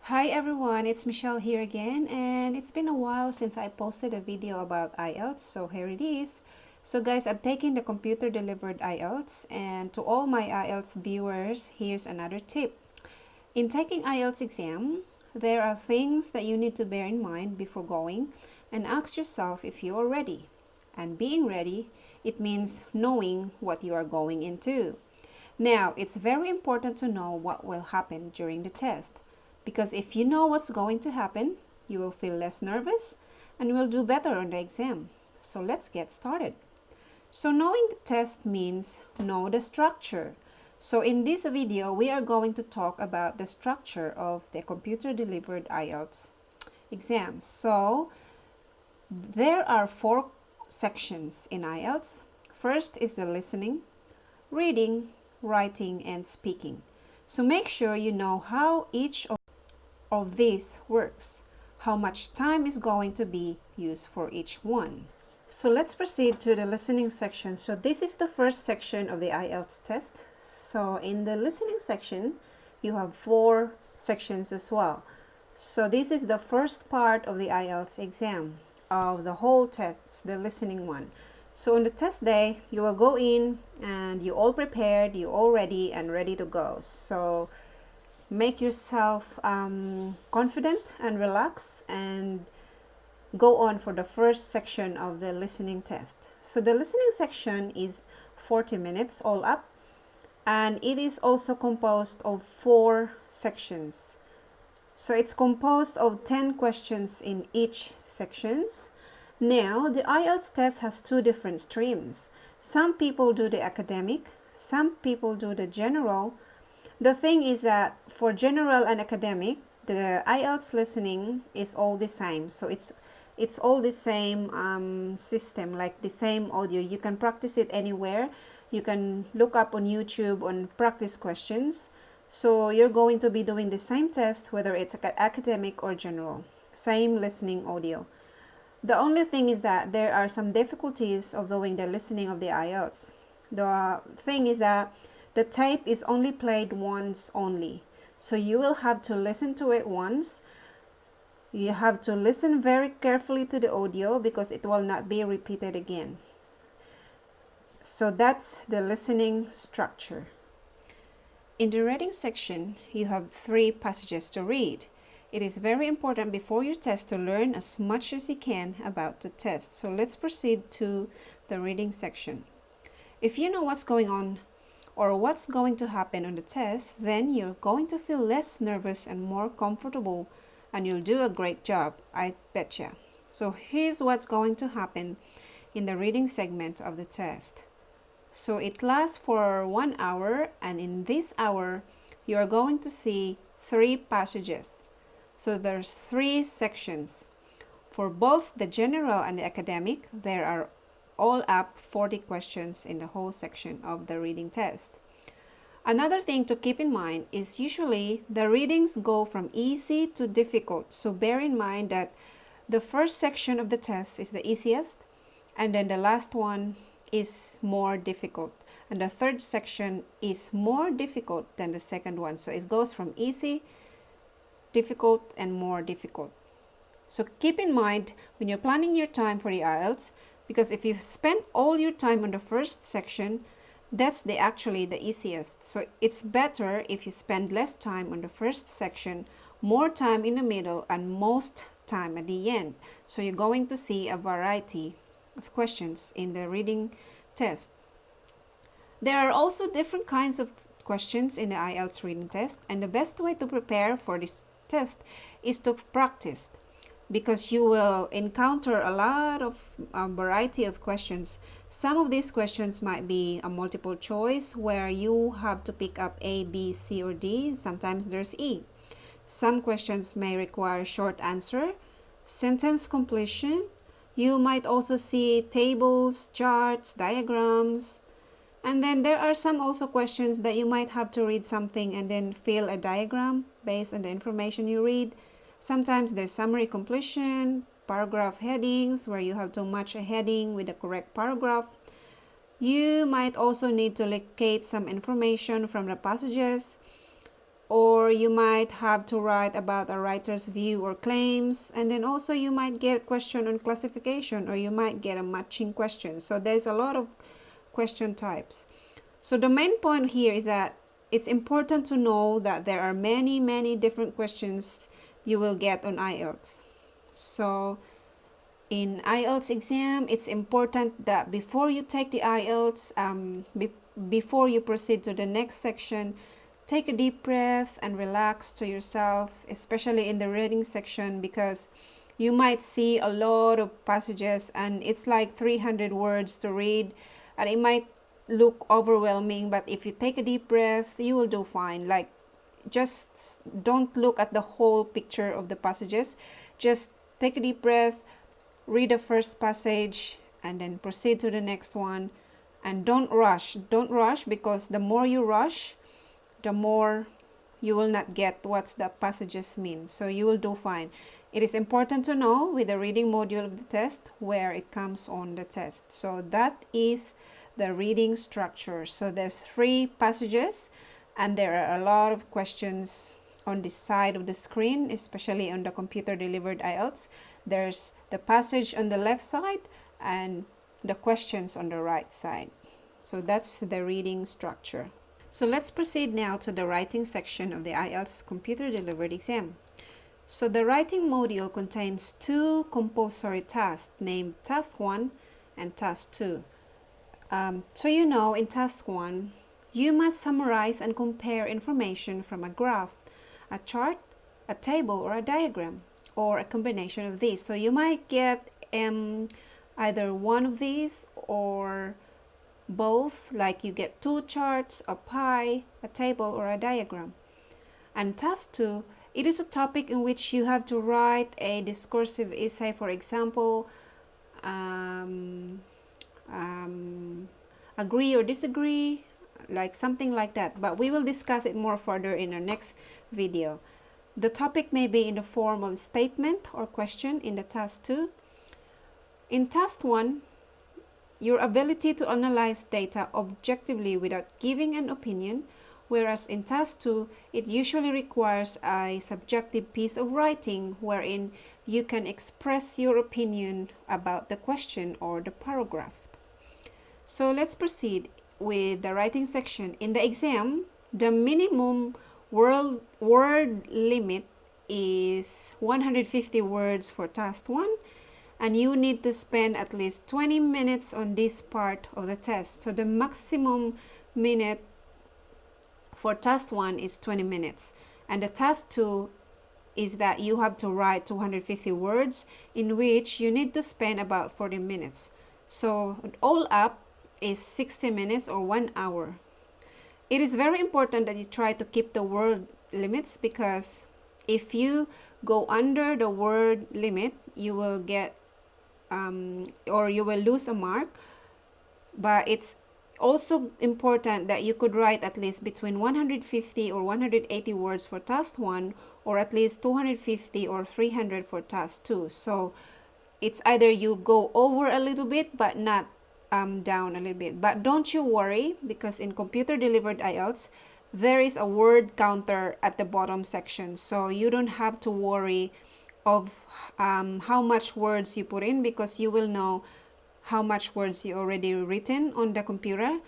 Hi everyone, it's Michelle here again, and it's been a while since I posted a video about IELTS, so here it is. So guys, I've taken the computer delivered IELTS, and to all my IELTS viewers, here's another tip. In taking IELTS exam, there are things that you need to bear in mind before going, and ask yourself if you are ready. And being ready, it means knowing what you are going into. Now, it's very important to know what will happen during the test, because if you know what's going to happen, you will feel less nervous and will do better on the exam. So let's get started. So knowing the test means know the structure. So in this video, we are going to talk about the structure of the computer delivered IELTS exam. So there are 4 sections in IELTS. First is the listening, reading, writing, and speaking. So make sure you know how each of these works, how much time is going to be used for each one. So let's proceed to the listening section. So this is the first section of the IELTS test. So in the listening section, you have 4 sections as well. So this is the first part of the IELTS exam, of the whole tests, the listening one. So on the test day, you will go in and you all prepared, you all ready and ready to go. So make yourself confident and relax and go on for the first section of the listening test. So the listening section is 40 minutes all up, and it is also composed of 4 sections. So it's composed of 10 questions in each sections. Now, the IELTS test has 2 different streams. Some people do the academic, some people do the general. The thing is that for general and academic, the IELTS listening is all the same. So it's all the same system, like the same audio. You can practice it anywhere. You can look up on YouTube on practice questions. So you're going to be doing the same test whether it's academic or general. Same listening audio. The only thing is that there are some difficulties of doing the listening of the IELTS. The thing is that the tape is only played once only. So you will have to listen to it once. You have to listen very carefully to the audio because it will not be repeated again. So that's the listening structure. In the reading section, you have 3 passages to read. It is very important before your test to learn as much as you can about the test. So let's proceed to the reading section. If you know what's going on or what's going to happen on the test, then you're going to feel less nervous and more comfortable, and you'll do a great job, I betcha. So here's what's going to happen in the reading segment of the test. So it lasts for 1 hour, and in this hour, you are going to see 3 passages. So there's 3 sections. For both the general and the academic, there are all up 40 questions in the whole section of the reading test. Another thing to keep in mind is usually the readings go from easy to difficult. So bear in mind that the first section of the test is the easiest, and then the last one is more difficult, and the third section is more difficult than the second one. So it goes from easy, difficult, and more difficult. So keep in mind when you're planning your time for the IELTS, because if you spend all your time on the first section, that's actually the easiest. So it's better if you spend less time on the first section, more time in the middle, and most time at the end. So you're going to see a variety of questions in the reading test. There are also different kinds of questions in the IELTS reading test, and the best way to prepare for this test is to practice, because you will encounter a lot of variety of questions. Some of these questions might be a multiple choice where you have to pick up A, B, C, or D. Sometimes there's E. Some questions may require short answer, sentence completion. You might also see tables, charts, diagrams. And then there are some also questions that you might have to read something and then fill a diagram based on the information you read. Sometimes there's summary completion, paragraph headings where you have to match a heading with the correct paragraph. You might also need to locate some information from the passages. or you might have to write about a writer's view or claims, and then also you might get a question on classification, or you might get a matching question. So there's a lot of question types. So the main point here is that it's important to know that there are many different questions you will get on IELTS. So in IELTS exam, it's important that before you take the IELTS, before you proceed to the next section, take a deep breath and relax to yourself, especially in the reading section, because you might see a lot of passages and it's like 300 words to read, and it might look overwhelming, but if you take a deep breath, you will do fine. Like, just don't look at the whole picture of the passages. Just take a deep breath, read the first passage, and then proceed to the next one. And don't rush. Don't rush, because the more you rush, the more you will not get what the passages mean. So you will do fine. It is important to know with the reading module of the test where it comes on the test. So that is the reading structure. So there's 3 passages, and there are a lot of questions on this side of the screen, especially on the computer delivered IELTS. There's the passage on the left side and the questions on the right side. So that's the reading structure. So let's proceed now to the writing section of the IELTS computer delivered exam. So the writing module contains 2 compulsory tasks named Task 1 and Task 2. So you know, in Task 1, you must summarize and compare information from a graph, a chart, a table, or a diagram, or a combination of these. So you might get either one of these or both, like you get 2 charts, a pie, a table, or a diagram. And Task 2, it is a topic in which you have to write a discursive essay, for example, agree or disagree, like something like that. But we will discuss it more further in our next video. The topic may be in the form of statement or question in the Task 2. In Task 1, your ability to analyze data objectively without giving an opinion, whereas in Task 2, it usually requires a subjective piece of writing wherein you can express your opinion about the question or the paragraph. So let's proceed with the writing section. In the exam, the minimum word limit is 150 words for Task 1, and you need to spend at least 20 minutes on this part of the test. So the maximum minute for Task 1 is 20 minutes, and the Task 2 is that you have to write 250 words, in which you need to spend about 40 minutes. So all up is 60 minutes or 1 hour. It is very important that you try to keep the word limits, because if you go under the word limit, you will get or you will lose a mark. But it's also important that you could write at least between 150 or 180 words for Task 1, or at least 250 or 300 for Task 2. So it's either you go over a little bit but not down a little bit. But don't you worry, because in computer delivered IELTS, there is a word counter at the bottom section. So you don't have to worry of how much words you put in, because you will know how much words you already written on the computer,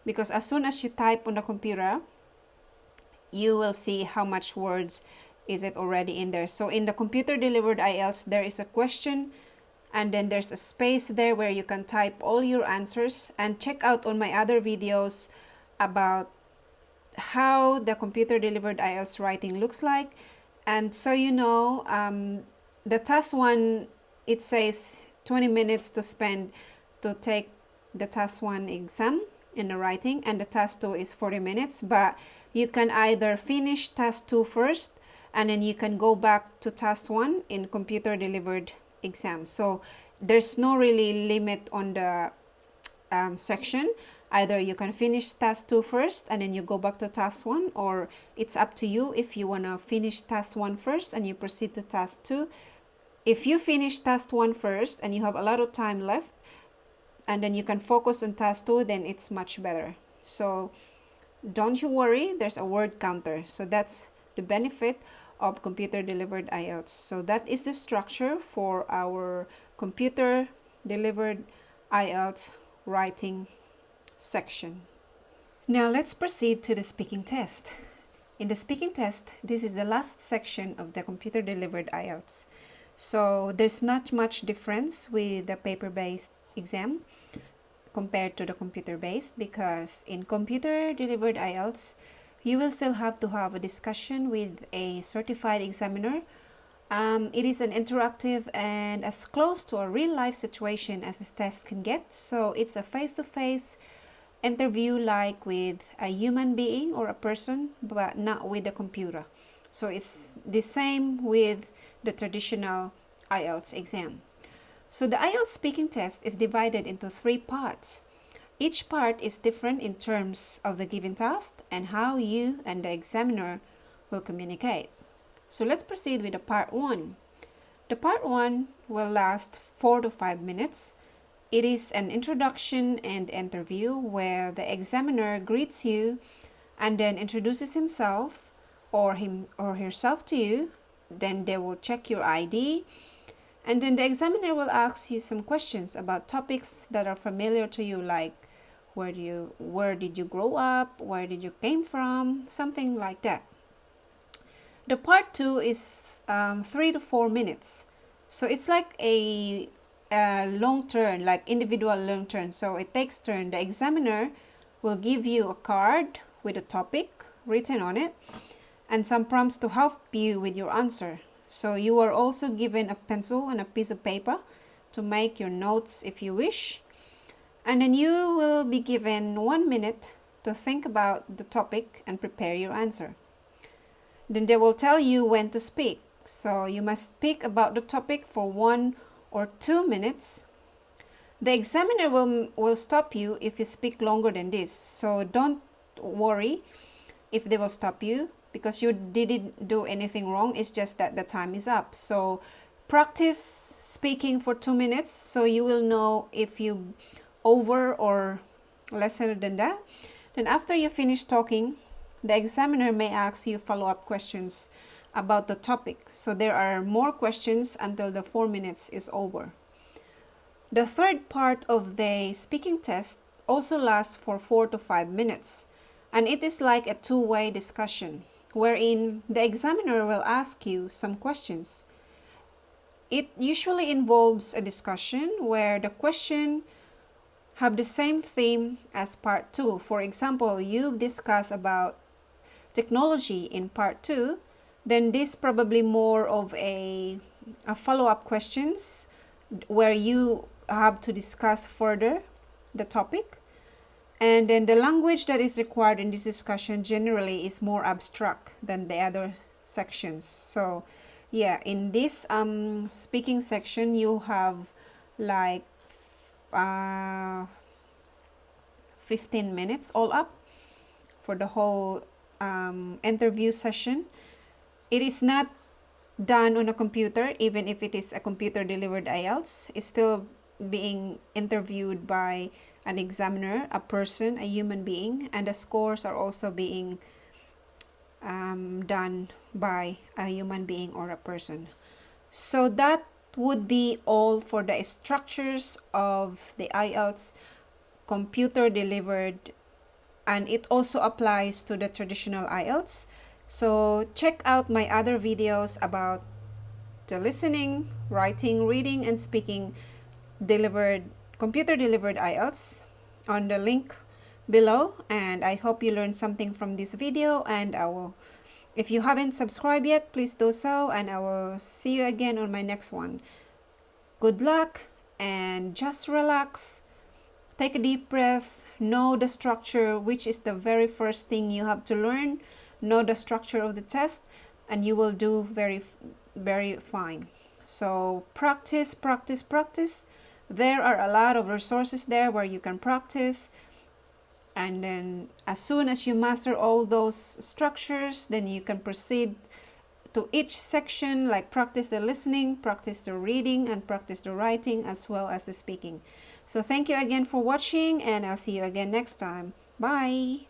because as soon as you type on the computer, you will see how much words is it already in there. So in the computer delivered IELTS, there is a question, and then there's a space there where you can type all your answers. And check out on my other videos about how the computer delivered IELTS writing looks like. And so you know, the Task 1, it says 20 minutes to spend to take the Task 1 exam in the writing, and the Task 2 is 40 minutes. But you can either finish Task 2 first, and then you can go back to Task 1 in computer delivered exam. So there's no really limit on the section. Either you can finish Task 2 first and then you go back to Task 1, or it's up to you if you want to finish Task 1 first and you proceed to Task 2. If you finish Task 1 first and you have a lot of time left, and then you can focus on Task 2, then it's much better. So don't you worry, there's a word counter. So that's the benefit of computer delivered IELTS. So that is the structure for our computer delivered IELTS writing section. Now let's proceed to the speaking test. In the speaking test, this is the last section of the computer delivered IELTS. So there's not much difference with the paper-based exam compared to the computer-based, because in computer delivered IELTS, you will still have to have a discussion with a certified examiner. It is an interactive and as close to a real-life situation as this test can get. So it's a face-to-face interview like with a human being or a person, but not with a computer. So it's the same with the traditional IELTS exam. So the IELTS speaking test is divided into 3 parts. Each part is different in terms of the given task and how you and the examiner will communicate. So let's proceed with the part 1. The part 1 will last 4 to 5 minutes. It is an introduction and interview where the examiner greets you and then introduces himself or herself to you. Then they will check your ID, and then the examiner will ask you some questions about topics that are familiar to you, like where did you grow up, where did you came from, something like that. The part 2 is 3 to 4 minutes. So it's like a long turn, like individual long turn. So it takes turn. The examiner will give you a card with a topic written on it and some prompts to help you with your answer. So you are also given a pencil and a piece of paper to make your notes if you wish. And then you will be given 1 minute to think about the topic and prepare your answer. Then they will tell you when to speak. So you must speak about the topic for 1 or 2 minutes. The examiner will stop you if you speak longer than this. So don't worry if they will stop you, because you didn't do anything wrong. It's just that the time is up. So practice speaking for 2 minutes so you will know if you over or lesser than that. Then after you finish talking, the examiner may ask you follow-up questions about the topic. So there are more questions until the 4 minutes is over. The third part of the speaking test also lasts for 4 to 5 minutes, and it is like a two-way discussion wherein the examiner will ask you some questions. It usually involves a discussion where the question have the same theme as part 2. For example, you discuss about technology in part 2, then this probably more of a follow-up questions where you have to discuss further the topic. And then the language that is required in this discussion generally is more abstract than the other sections. So yeah, in this speaking section you have like 15 minutes all up for the whole interview session. It is not done on a computer. Even if it is a computer delivered IELTS, it's still being interviewed by an examiner, a person, a human being, and the scores are also being done by a human being or a person. So that would be all for the structures of the IELTS computer delivered, and it also applies to the traditional IELTS. So check out my other videos about the listening, writing, reading, and speaking computer delivered IELTS on the link below. And I hope you learned something from this video, and if you haven't subscribed yet, please do so, and I will see you again on my next one. Good luck, and just relax, take a deep breath, know the structure, which is the very first thing you have to learn. Know the structure of the test, and you will do very, very fine. So practice, practice, practice. There are a lot of resources there where you can practice, and then as soon as you master all those structures, then you can proceed to each section, like practice the listening, practice the reading, and practice the writing as well as the speaking. So thank you again for watching, and I'll see you again next time. Bye.